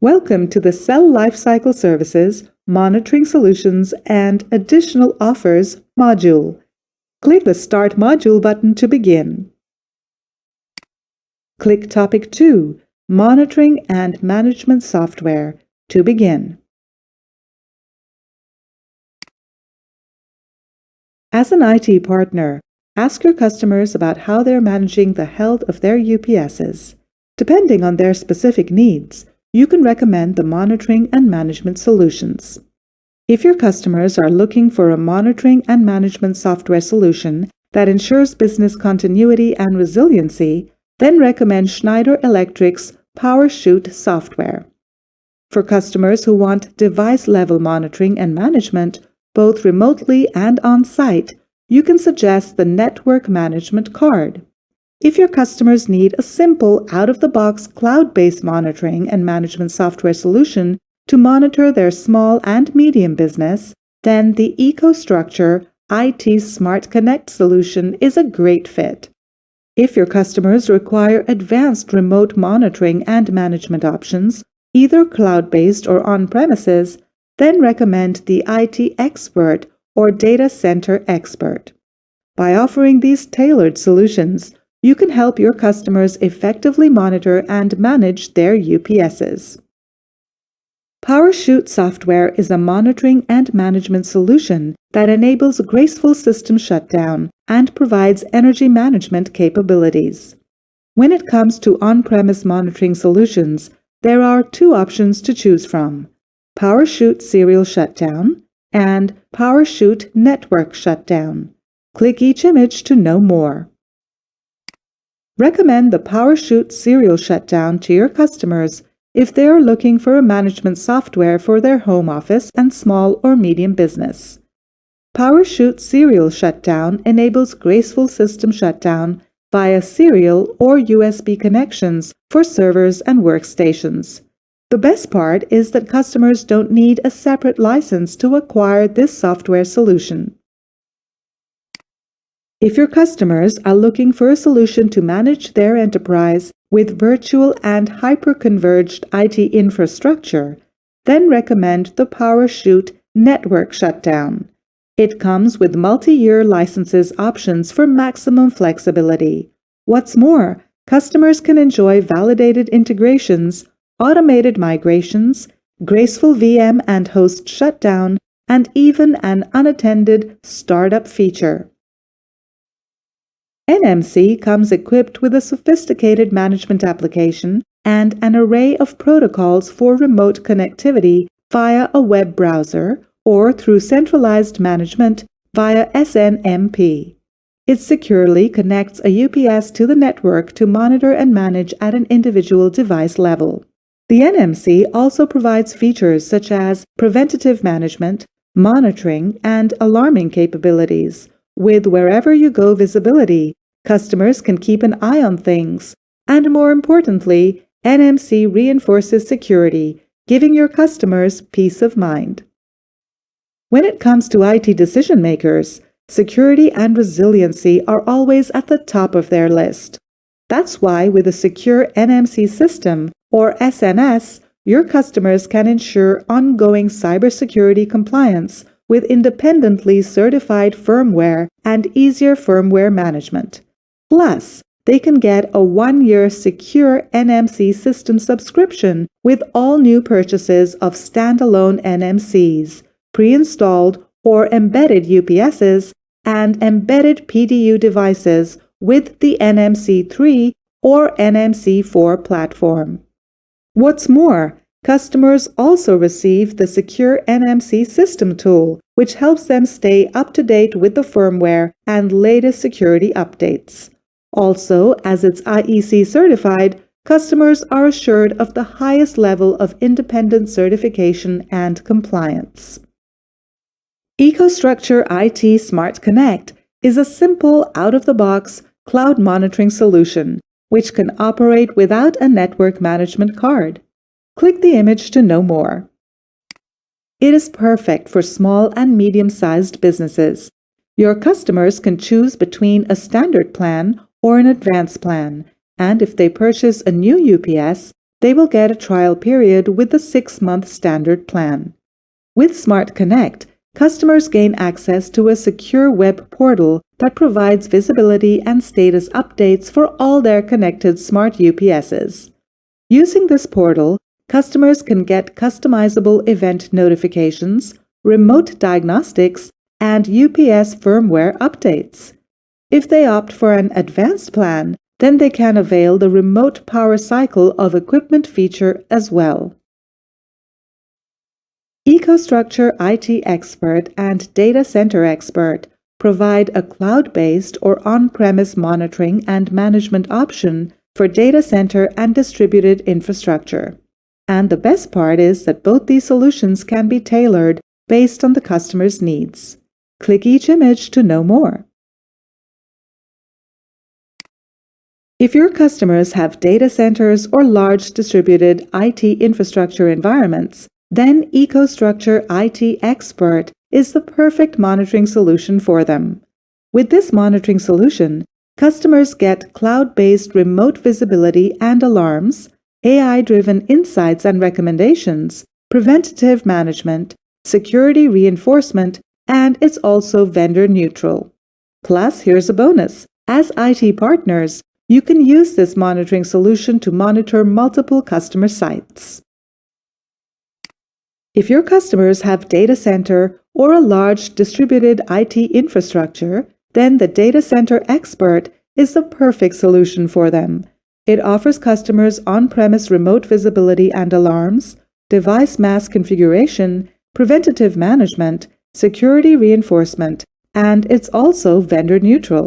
Welcome to the Cell Lifecycle Services, Monitoring Solutions, and Additional Offers module. Click the Start Module button to begin. Click Topic 2, Monitoring and Management Software, to begin. As an IT partner, ask your customers about how they're managing the health of their UPSs. Depending on their specific needs, you can recommend the monitoring and management solutions. If your customers are looking for a monitoring and management software solution that ensures business continuity and resiliency, then recommend Schneider Electric's PowerShoot software. For customers who want device-level monitoring and management, both remotely and on-site, you can suggest the Network Management Card. If your customers need a simple, out-of-the-box, cloud-based monitoring and management software solution to monitor their small and medium business, then the EcoStruxure IT Smart Connect solution is a great fit. If your customers require advanced remote monitoring and management options, either cloud-based or on-premises, then recommend the IT Expert or Data Center Expert. By offering these tailored solutions, you can help your customers effectively monitor and manage their UPSs. PowerShoot software is a monitoring and management solution that enables graceful system shutdown and provides energy management capabilities. When it comes to on-premise monitoring solutions, there are two options to choose from: PowerShoot Serial Shutdown and PowerShoot Network Shutdown. Click each image to know more. Recommend the PowerShoot Serial Shutdown to your customers if they are looking for a management software for their home office and small or medium business. PowerShoot Serial Shutdown enables graceful system shutdown via serial or USB connections for servers and workstations. The best part is that customers don't need a separate license to acquire this software solution. If your customers are looking for a solution to manage their enterprise with virtual and hyper-converged IT infrastructure, then recommend the PowerShoot Network Shutdown. It comes with multi-year licenses options for maximum flexibility. What's more, customers can enjoy validated integrations, automated migrations, graceful VM and host shutdown, and even an unattended startup feature. NMC comes equipped with a sophisticated management application and an array of protocols for remote connectivity via a web browser or through centralized management via SNMP. It securely connects a UPS to the network to monitor and manage at an individual device level. The NMC also provides features such as preventative management, monitoring, and alarming capabilities. With wherever you go visibility, customers can keep an eye on things. And more importantly, NMC reinforces security, giving your customers peace of mind. When it comes to IT decision makers, security and resiliency are always at the top of their list. That's why with a secure NMC system, or SNS, your customers can ensure ongoing cybersecurity compliance with independently certified firmware and easier firmware management. Plus, they can get a 1-year secure NMC system subscription with all new purchases of standalone NMCs, pre-installed or embedded UPSs, and embedded PDU devices with the NMC3 or NMC4 platform. What's more, customers also receive the Secure NMC System tool, which helps them stay up to date with the firmware and latest security updates. Also, as it's IEC certified, customers are assured of the highest level of independent certification and compliance. EcoStruxure IT Smart Connect is a simple, out-of-the-box cloud monitoring solution which can operate without a network management card. Click the image to know more. It is perfect for small and medium-sized businesses. Your customers can choose between a standard plan or an advanced plan, and if they purchase a new UPS, they will get a trial period with the 6-month standard plan. With Smart Connect, customers gain access to a secure web portal that provides visibility and status updates for all their connected smart UPSs. Using this portal, customers can get customizable event notifications, remote diagnostics, and UPS firmware updates. If they opt for an advanced plan, then they can avail the remote power cycle of equipment feature as well. EcoStruxure IT Expert and Data Center Expert provide a cloud-based or on-premise monitoring and management option for data center and distributed infrastructure. And the best part is that both these solutions can be tailored based on the customer's needs. Click each image to know more. If your customers have data centers or large distributed IT infrastructure environments, then EcoStruxure IT Expert is the perfect monitoring solution for them. With this monitoring solution, customers get cloud-based remote visibility and alarms, AI-driven insights and recommendations, preventative management, security reinforcement, and it's also vendor neutral. Plus, here's a bonus. As IT partners, you can use this monitoring solution to monitor multiple customer sites. If your customers have data center or a large distributed IT infrastructure, then the Data Center Expert is the perfect solution for them. It offers customers on-premise remote visibility and alarms, device mask configuration, preventative management, security reinforcement, and it's also vendor neutral.